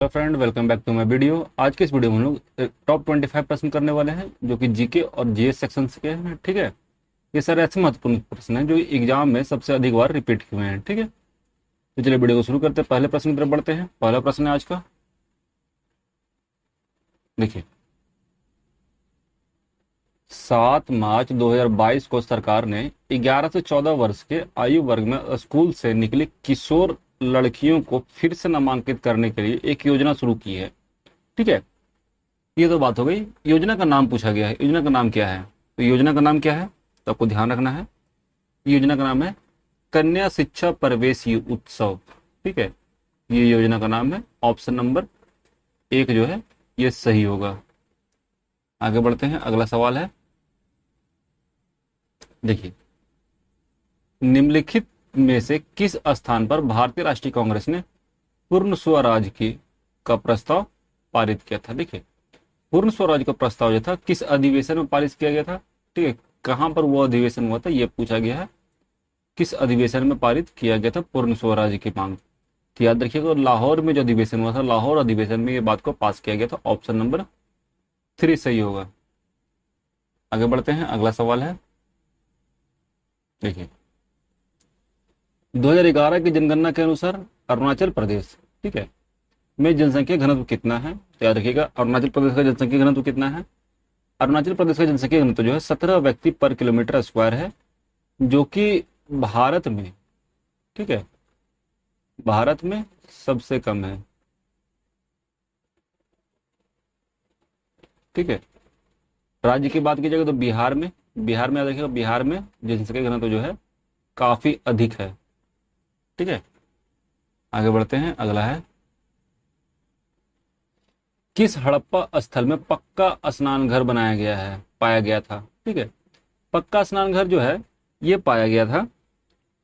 Hello friend, welcome back to my video. आज के इस वीडियो में हम लोग टॉप 25 प्रश्न करने वाले हैं जो कि जीके और जीएस सेक्शन के हैं। ठीक है, ये सारे ऐसे महत्वपूर्ण प्रश्न हैं जो एग्जाम में सबसे अधिक बार रिपीट हुए हैं। ठीक है, तो चलिए वीडियो को शुरू करते हैं। पहले प्रश्न की तरफ बढ़ते हैं। पहला प्रश्न है आज का, देखिए। 7 मार्च 2022 को सरकार ने 11 से 14 वर्ष के आयु वर्ग में स्कूल से निकली किशोर लड़कियों को फिर से नामांकित करने के लिए एक योजना शुरू की है। ठीक है, ये तो बात हो गई। योजना का नाम पूछा गया है, योजना का नाम क्या है? तो योजना का नाम क्या है तो आपको ध्यान रखना है। योजना का नाम है कन्या शिक्षा प्रवेश उत्सव। ठीक है, ये योजना का नाम है। ऑप्शन नंबर 1 जो है ये सही होगा। आगे बढ़ते हैं, अगला सवाल है, देखिए। निम्नलिखित में से किस स्थान पर भारतीय राष्ट्रीय कांग्रेस ने पूर्ण स्वराज की का प्रस्ताव पारित किया था? देखिए, पूर्ण स्वराज का प्रस्ताव जो था किस अधिवेशन में पारित किया गया था? ठीक है, कहां पर वो अधिवेशन हुआ था ये पूछा गया है। किस अधिवेशन में पारित किया गया था पूर्ण स्वराज की मांग? तो याद रखिएगा, लाहौर में जो अधिवेशन हुआ था, लाहौर अधिवेशन में ये बात को पास किया गया था। ऑप्शन नंबर 3 सही होगा। आगे बढ़ते हैं, अगला सवाल है, देखिए। 2011 की जनगणना के अनुसार अरुणाचल प्रदेश, ठीक है, में जनसंख्या घनत्व कितना है? तो याद रखिएगा, अरुणाचल प्रदेश का जनसंख्या घनत्व कितना है? अरुणाचल प्रदेश का जनसंख्या घनत्व जो है 17 व्यक्ति पर किलोमीटर स्क्वायर है, जो कि भारत में, ठीक है, भारत में सबसे कम है। ठीक है, राज्य की बात की जाए तो बिहार में याद रखिएगा, बिहार में जनसंख्या घनत्व जो है काफी अधिक है। ठीक है, आगे बढ़ते हैं, अगला है, किस हड़प्पा स्थल में पक्का स्नान घर बनाया गया है पाया गया था? ठीक है, पक्का स्नान घर जो है ये पाया गया था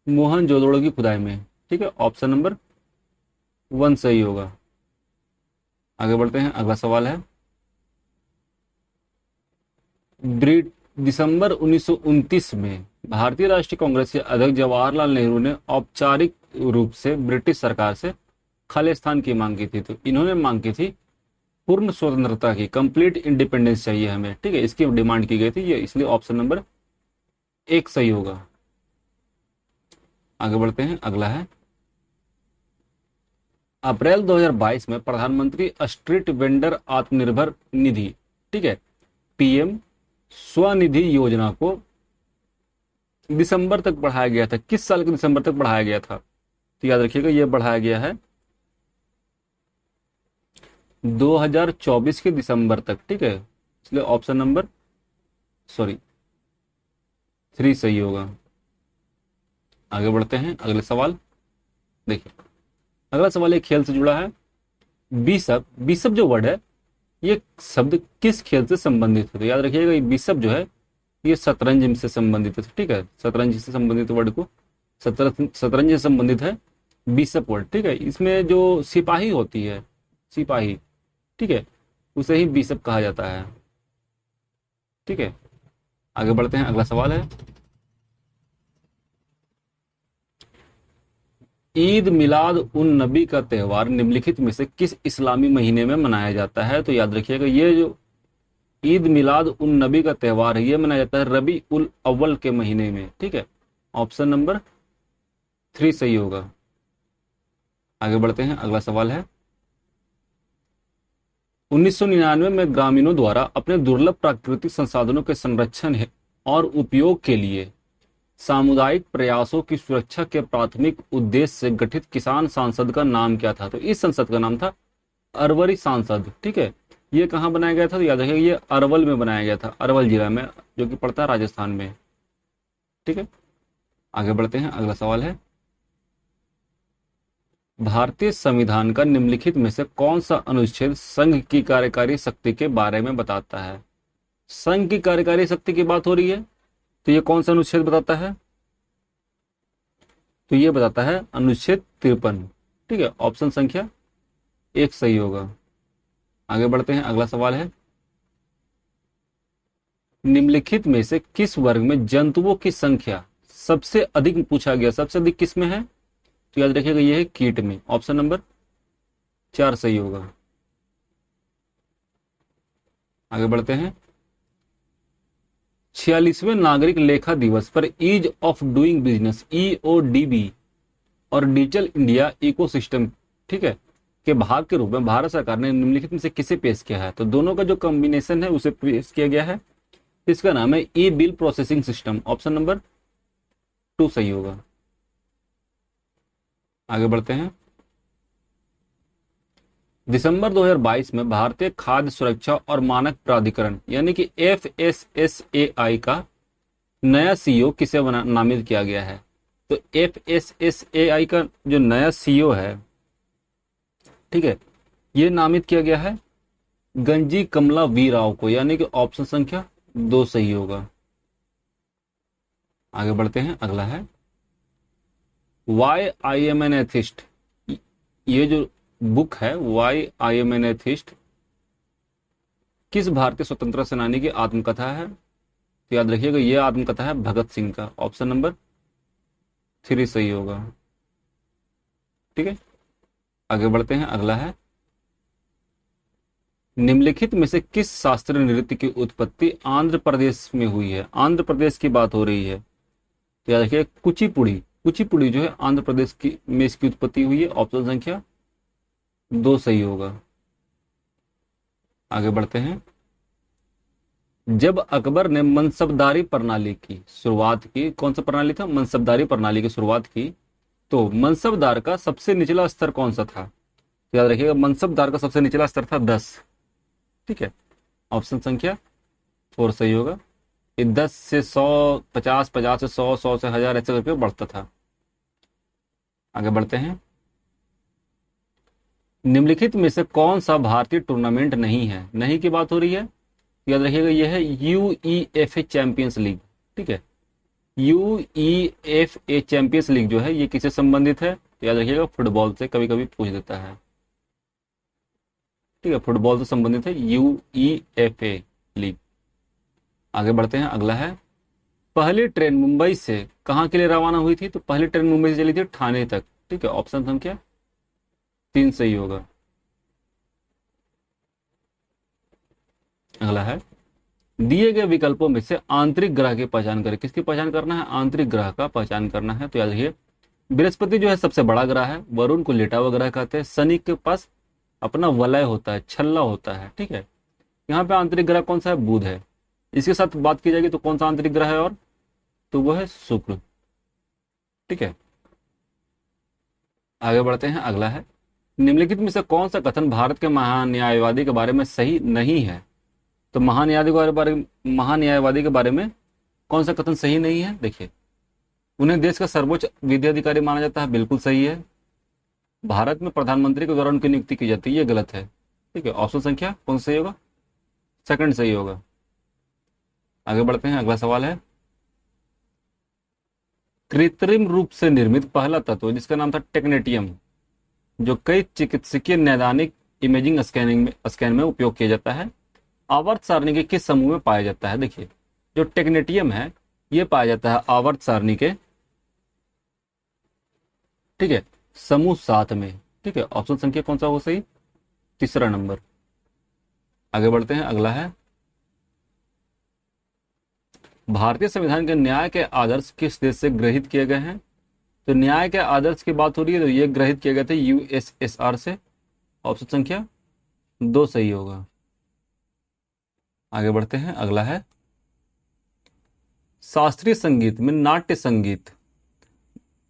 मोहनजोदड़ो की खुदाई में। ठीक है, ऑप्शन नंबर 1 सही होगा। आगे बढ़ते हैं, अगला सवाल है, दिसंबर 1929 में भारतीय राष्ट्रीय कांग्रेस के अध्यक्ष जवाहरलाल नेहरू ने औपचारिक रूप से ब्रिटिश सरकार से खालिस्तान की मांग की थी। तो इन्होंने मांग की थी पूर्ण स्वतंत्रता की, कंप्लीट इंडिपेंडेंस चाहिए हमें। ठीक है, इसकी डिमांड की गई थी ये, इसलिए ऑप्शन नंबर 1 सही होगा। आगे बढ़ते हैं, अगला है, अप्रैल 2022 में प्रधानमंत्री स्ट्रीट वेंडर आत्मनिर्भर निधि, ठीक है, पीएम स्वनिधि योजना को दिसंबर तक बढ़ाया गया था। किस साल के दिसंबर तक बढ़ाया गया था? तो याद रखिएगा, यह बढ़ाया गया है 2024 के दिसंबर तक। ठीक है, इसलिए ऑप्शन नंबर 3 सही होगा। आगे बढ़ते हैं, अगले सवाल, देखिए। अगला सवाल एक खेल से जुड़ा है। बिशप, बिशप जो वर्ड है ये शब्द किस खेल से संबंधित है? तो याद रखिएगा, ये बिशप जो है ये शतरंज से संबंधित है। ठीक है, शतरंज से संबंधित वर्ड को शतरंज से संबंधित है बिशप वर्ड। ठीक है, इसमें जो सिपाही होती है, सिपाही, ठीक है, उसे ही बिशप कहा जाता है। ठीक है, आगे बढ़ते हैं, अगला सवाल है, ईद मिलाद उन नबी का त्यौहार निम्नलिखित में से किस इस्लामी महीने में मनाया जाता है? तो याद रखिएगा, ये जो ईद मिलाद उन नबी का त्यौहार है ये मनाया जाता है रबी उल अव्वल के महीने में। ठीक है, ऑप्शन नंबर 3 सही होगा। आगे बढ़ते हैं, अगला सवाल है, 1999 में ग्रामीणों द्वारा अपने दुर्लभ प्राकृतिक संसाधनों के संरक्षण और उपयोग के लिए सामुदायिक प्रयासों की सुरक्षा के प्राथमिक उद्देश्य से गठित किसान सांसद का नाम क्या था? तो इस संसद का नाम था अरवरी सांसद। ठीक है, ये कहाँ बनाया गया था? तो याद रखिएगा, ये अरवल में बनाया गया था, अरवल जिला में, जो कि पड़ता है राजस्थान में। ठीक है, आगे बढ़ते हैं, अगला सवाल है, भारतीय संविधान का निम्नलिखित में से कौन सा अनुच्छेद संघ की कार्यकारी शक्ति के बारे में बताता है? संघ की कार्यकारी शक्ति की बात हो रही है, तो ये कौन सा अनुच्छेद बताता है? तो ये बताता है अनुच्छेद 53। ठीक है, ऑप्शन संख्या 1 सही होगा। आगे बढ़ते हैं, अगला सवाल है, निम्नलिखित में से किस वर्ग में जंतुओं की संख्या सबसे अधिक पूछा गया? सबसे अधिक किस में है? तो याद रखिएगा, ये है कीट में। ऑप्शन नंबर 4 सही होगा। आगे बढ़ते हैं। 46वें नागरिक लेखा दिवस पर ease of doing business EODB और डिजिटल इंडिया इकोसिस्टम, ठीक है, के भाग के रूप में भारत सरकार ने निम्नलिखित में से किसे पेश किया है? तो दोनों का जो कॉम्बिनेशन है उसे पेश किया गया है। इसका नाम है e bill processing system. Option number 2 सही होगा। आगे बढ़ते हैं। दिसंबर 2022 में भारतीय खाद्य सुरक्षा और मानक प्राधिकरण यानी कि FSSAI का नया CEO किसे नामित किया गया है? तो FSSAI का जो नया CEO है, ठीक है, ये नामित किया गया है गंजी कमला वी राव को, यानी कि ऑप्शन संख्या 2 सही होगा। आगे बढ़ते हैं। अगला है why I am an atheist. ये जो बुक है why I am an atheist किस भारतीय स्वतंत्रता सेनानी की आत्मकथा है? तो याद रखिएगा ये आत्मकथा है भगत सिंह का। ऑप्शन नंबर 3 सही होगा। ठीक है, आगे बढ़ते हैं। अगला है निम्नलिखित में से किस शास्त्रीय नृत्य की उत्पत्ति आंध्र प्रदेश में हुई है? आंध्र प्रदेश की बात हो रही है तो याद रखिए कुचिपुड़ी। कुचिपुड़ी जो है आंध्र प्रदेश की में इसकी उत्पत्ति हुई है। ऑप्शन संख्या 2 सही होगा। आगे बढ़ते हैं। जब अकबर ने मनसबदारी प्रणाली की शुरुआत की, कौन सा प्रणाली था? मनसबदारी प्रणाली की शुरुआत की, तो मनसबदार का सबसे निचला स्तर कौन सा था? तो याद रखिएगा मनसबदार का सबसे निचला स्तर था 10। ठीक है, ऑप्शन संख्या 4 सही होगा। ये 10 से 100, 50, 50 से 100, 100 से 1000 ऐसे करके बढ़ता था। आगे बढ़ते हैं। निम्नलिखित में से कौन सा भारतीय टूर्नामेंट नहीं है? नहीं की बात हो रही है, याद रखिएगा यह है UEFA चैंपियंस लीग। ठीक है, UEFA चैंपियंस लीग जो है ये किससे संबंधित है? याद रखिएगा फुटबॉल से, कभी कभी पूछ देता है। ठीक है, फुटबॉल से संबंधित है UEFA लीग। आगे बढ़ते हैं। अगला है पहली ट्रेन मुंबई से कहां के लिए रवाना हुई थी? तो पहली ट्रेन मुंबई से चली थी ठाणे तक। ठीक है, ऑप्शन संख्या 3 सही होगा। अगला है दिए गए विकल्पों में से आंतरिक ग्रह की पहचान करें। किसकी पहचान करना है? आंतरिक ग्रह का पहचान करना है। तो याद रखिए बृहस्पति जो है सबसे बड़ा ग्रह है, वरुण को लेटा हुआ ग्रह कहते हैं, शनि के पास अपना वलय होता है, छल्ला होता है। ठीक है, यहाँ पे आंतरिक ग्रह कौन सा है? बुध है। इसके साथ बात की जाएगी तो कौन सा आंतरिक ग्रह है? और तो वो है शुक्र। ठीक है, आगे बढ़ते हैं। अगला है निम्नलिखित में से कौन सा कथन भारत के महान्यायवादी के बारे में सही नहीं है? तो महान्यायवादी के बारे में कौन सा कथन सही नहीं है? देखिए, उन्हें देश का सर्वोच्च विधि अधिकारी माना जाता है, बिल्कुल सही है। भारत में प्रधानमंत्री के द्वारा उनकी नियुक्ति की जाती है, ये गलत है। ठीक है, ऑप्शन संख्या कौन सही होगा? सेकंड सही होगा। आगे बढ़ते हैं। अगला सवाल है कृत्रिम रूप से निर्मित पहला तत्व जिसका नाम था टेक्नेटियम, जो कई चिकित्सकीय नैदानिक इमेजिंग स्कैन में उपयोग किया जाता है, आवर्त सारणी के किस समूह में पाया जाता है? देखिए, जो टेक्नेटियम है ये पाया जाता है आवर्त सारणी के, ठीक है, समूह 7 में। ठीक है, ऑप्शन संख्या कौन सा हो सही? तीसरा नंबर। आगे बढ़ते हैं। अगला है भारतीय संविधान के न्याय के आदर्श किस देश से ग्रहित किए गए हैं? तो न्याय के आदर्श की बात हो रही है तो ये ग्रहित किए गए थे USSR से। ऑप्शन संख्या 2 सही होगा। आगे बढ़ते हैं। अगला है शास्त्रीय संगीत में नाट्य संगीत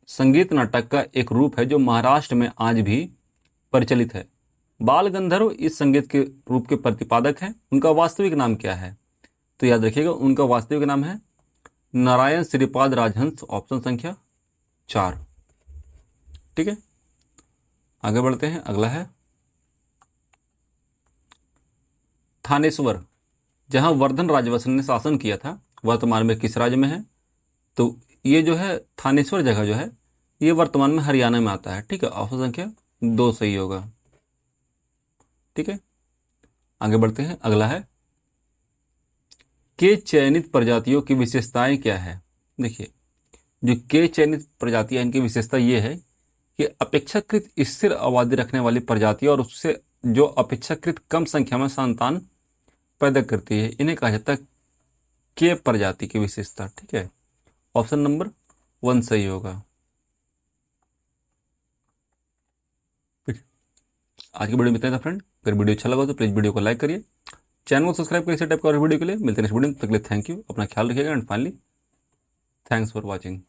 संगीत नाटक का एक रूप है जो महाराष्ट्र में आज भी प्रचलित है। बाल गंधर्व इस संगीत के रूप के प्रतिपादक हैं। उनका वास्तविक नाम क्या है? तो याद रखिएगा उनका वास्तविक नाम है नारायण श्रीपाद राजहंस। ऑप्शन संख्या 4। ठीक है, आगे बढ़ते हैं। अगला है थानेश्वर, जहां वर्धन राजवंश ने शासन किया था, वर्तमान में किस राज्य में है? तो ये जो है थानेश्वर जगह जो है ये वर्तमान में हरियाणा में आता है। ठीक है, ऑप्शन संख्या 2 सही होगा। ठीक है, आगे बढ़ते हैं। अगला है के चयनित प्रजातियों की विशेषताएं क्या है? देखिए, जो के चयनित प्रजातियां इनकी विशेषता ये है कि अपेक्षाकृत स्थिर आबादी रखने वाली प्रजाति और उससे जो अपेक्षाकृत कम संख्या में संतान पैदा करती है, इन्हें कहा जाता है के प्रजाति की विशेषता। ठीक है, ऑप्शन नंबर 1 सही होगा। आज की वीडियो में इतना था फ्रेंड। अगर वीडियो अच्छा लगा तो प्लीज वीडियो को लाइक करिए, चैनल को सब्सक्राइब करिए इसी टाइप का और वीडियो के लिए। मिलते हैं नेक्स्ट वीडियो में, तब तक के लिए थैंक यू, अपना ख्याल रखिएगा and finally thanks for watching.